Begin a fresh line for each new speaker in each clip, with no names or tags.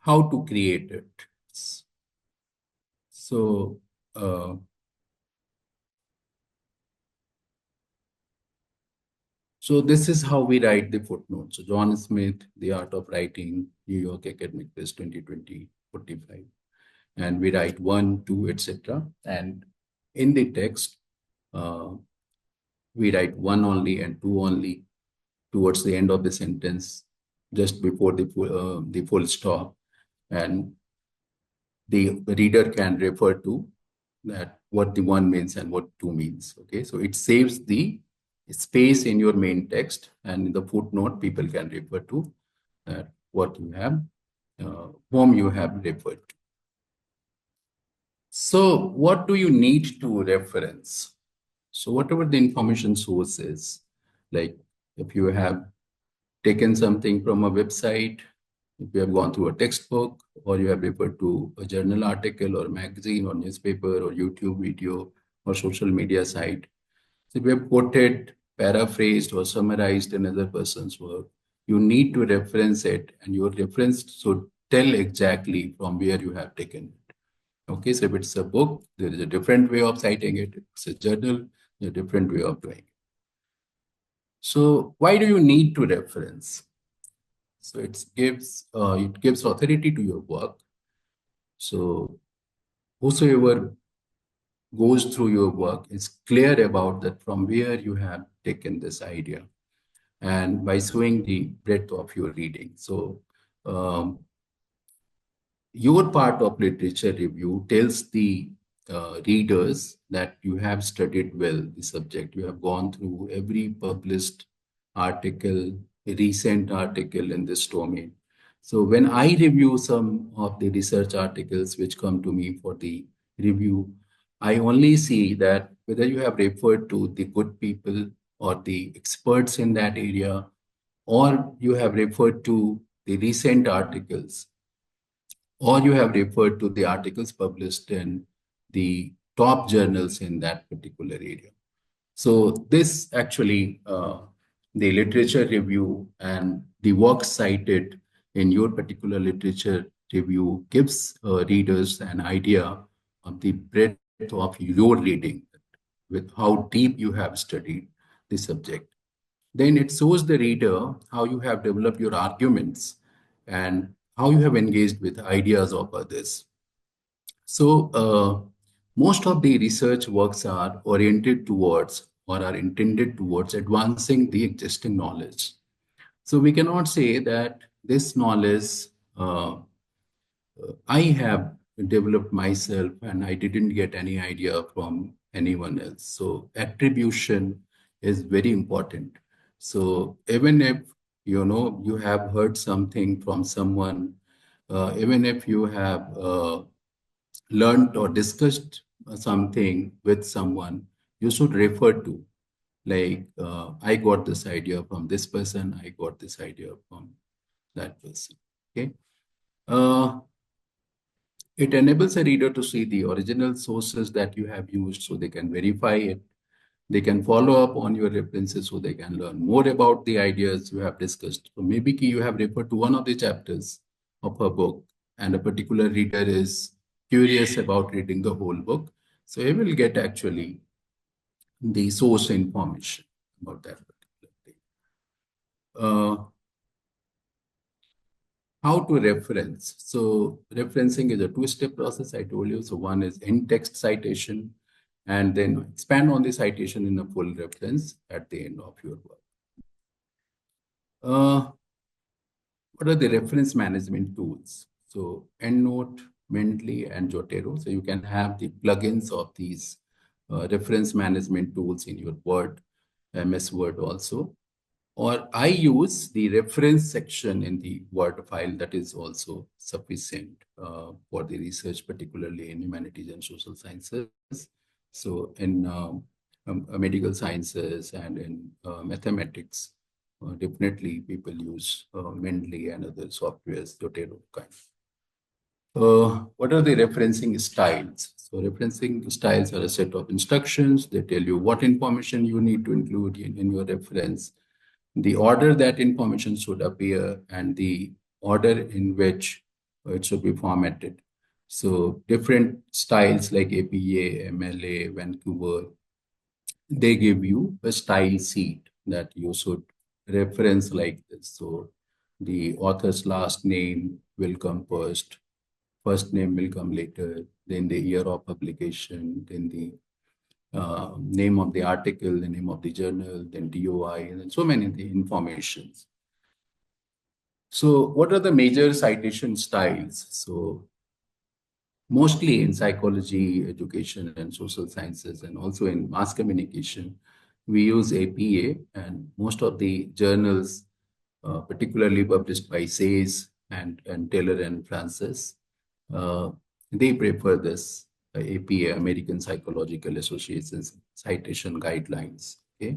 how to create it. So, so this is how we write the footnote. So John Smith, The Art of Writing, New York Academic Press 2020, 45. And we write 1, 2, etc. And in the text, we write 1 only and 2 only towards the end of the sentence, just before the full stop. And the reader can refer to that what the 1 means and what 2 means. Okay, so it saves the space in your main text, and in the footnote, people can refer to what you have, whom you have referred to. So what do you need to reference? So whatever the information source is, like if you have taken something from a website, if you have gone through a textbook, or you have referred to a journal article or magazine or newspaper or YouTube video or social media site. So if you have quoted, paraphrased, or summarized another person's work, you need to reference it, and your reference should tell exactly from where you have taken it. Okay, so if it's a book, there is a different way of citing it. If it's a journal, a different way of doing it. So why do you need to reference? So it gives authority to your work. So whosoever goes through your work is clear about that from where you have taken this idea, and by showing the breadth of your reading. So your part of literature review tells the readers that you have studied well the subject. You have gone through every published article, a recent article in this domain. So when I review some of the research articles which come to me for the review, I only see that whether you have referred to the good people or the experts in that area, or you have referred to the recent articles, or you have referred to the articles published in the top journals in that particular area. So this actually, the literature review and the work cited in your particular literature review gives readers an idea of the breadth of your reading, with how deep you have studied the subject. Then it shows the reader how you have developed your arguments and how you have engaged with ideas of others. So most of the research works are oriented towards or are intended towards advancing the existing knowledge. So we cannot say that this knowledge I have developed myself and I didn't get any idea from anyone else. So attribution is very important. So even if you have heard something from someone, even if you have learned or discussed something with someone, you should refer to, like, I got this idea from this person, I got this idea from that person. Okay. It enables a reader to see the original sources that you have used so they can verify it. They can follow up on your references so they can learn more about the ideas you have discussed. So maybe you have referred to one of the chapters of a book, and a particular reader is curious about reading the whole book. So he will get actually the source information about that particular thing. How to reference. So referencing is a two-step process, I told you. So one is in-text citation, and then expand on the citation in a full reference at the end of your work. What are the reference management tools? So EndNote, Mendeley, and Jotero. So you can have the plugins of these reference management tools in your Word, MS Word also. Or I use the reference section in the Word file that is also sufficient for the research, particularly in humanities and social sciences. So in medical sciences and in mathematics, definitely people use Mendeley and other softwares, Jotero kind. What are the referencing styles? So referencing styles are a set of instructions. They tell you what information you need to include in your reference, the order that information should appear, and the order in which it should be formatted. So different styles like APA, MLA, Vancouver, they give you a style sheet that you should reference like this. So the author's last name will come first name will come later, then the year of publication, then the name of the article, the name of the journal, then DOI, and so many of the informations. So what are the major citation styles? So mostly in psychology, education, and social sciences, and also in mass communication, we use APA, and most of the journals, particularly published by Sayes and Taylor and Francis, uh, they prefer this APA, American Psychological Association's citation guidelines. Okay.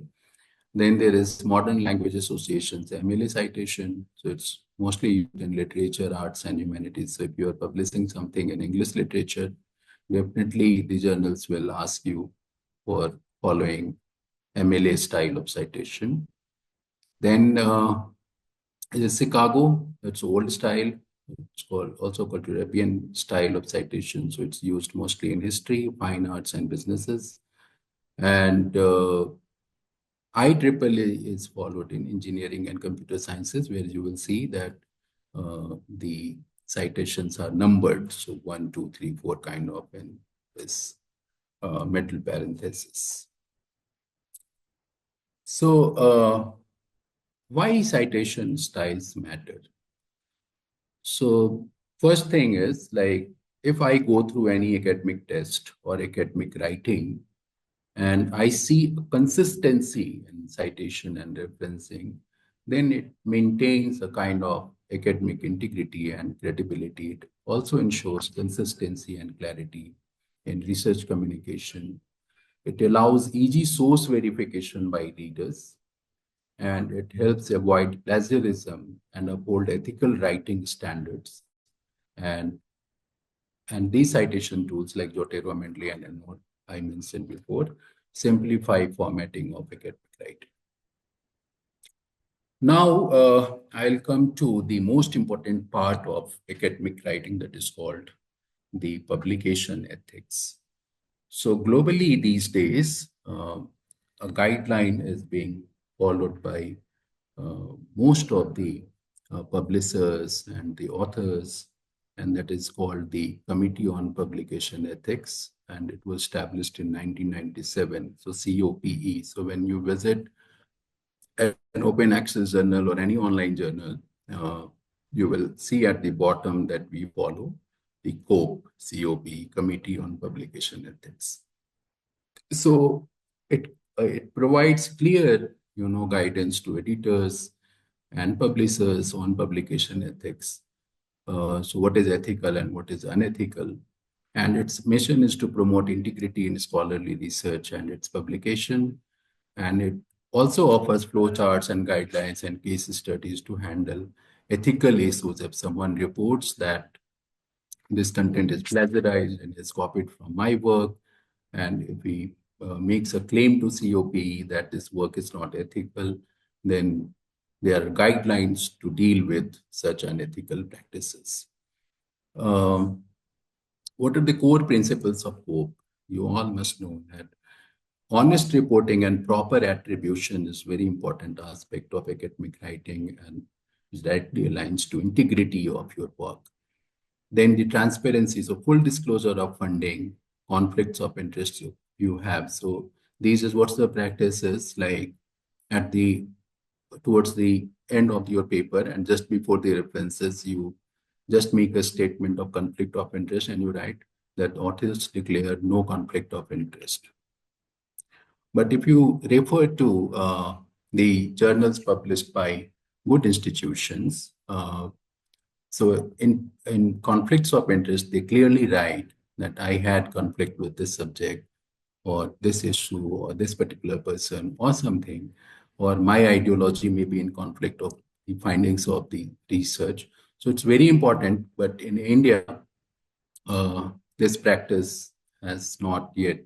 Then there is Modern Language Association's MLA citation. So it's mostly used in literature, arts, and humanities. So if you are publishing something in English literature, definitely the journals will ask you for following MLA style of citation. Then is Chicago. It's old style. It's also called European style of citation. So it's used mostly in history, fine arts, and businesses. And IEEE is followed in engineering and computer sciences, where you will see that the citations are numbered. So 1, 2, 3, 4 kind of in this middle parenthesis. So why citation styles matter? So first thing is, like, if I go through any academic test or academic writing, and I see a consistency in citation and referencing, then it maintains a kind of academic integrity and credibility. It also ensures consistency and clarity in research communication. It allows easy source verification by readers, and it helps avoid plagiarism and uphold ethical writing standards. And and these citation tools like Jotero, Mendeley, and EndNote I mentioned before simplify formatting of academic writing. Now, I'll come to the most important part of academic writing, that is called the publication ethics. So globally these days, a guideline is being followed by most of the publishers and the authors, and that is called the Committee on Publication Ethics, and it was established in 1997, so COPE. So when you visit an open access journal or any online journal, uh, you will see at the bottom that we follow the COPE, Committee on Publication Ethics. So it provides clear, guidance to editors and publishers on publication ethics. So what is ethical and what is unethical? And its mission is to promote integrity in scholarly research and its publication. And it also offers flowcharts and guidelines and case studies to handle ethical issues. If someone reports that this content is plagiarized and is copied from my work, and if he makes a claim to COPE that this work is not ethical, then there are guidelines to deal with such unethical practices. What are the core principles of COPE? You all must know that honest reporting and proper attribution is very important aspect of academic writing and directly aligns to integrity of your work. Then the transparency, so full disclosure of funding, conflicts of interest you have. So these is what's the practices like at the towards the end of your paper and just before the references, you just make a statement of conflict of interest and you write that authors declare no conflict of interest. But if you refer to the journals published by good institutions, so in conflicts of interest, they clearly write that I had conflict with this subject or this issue or this particular person or something, or my ideology may be in conflict of the findings of the research. So it's very important, but in India, this practice has not yet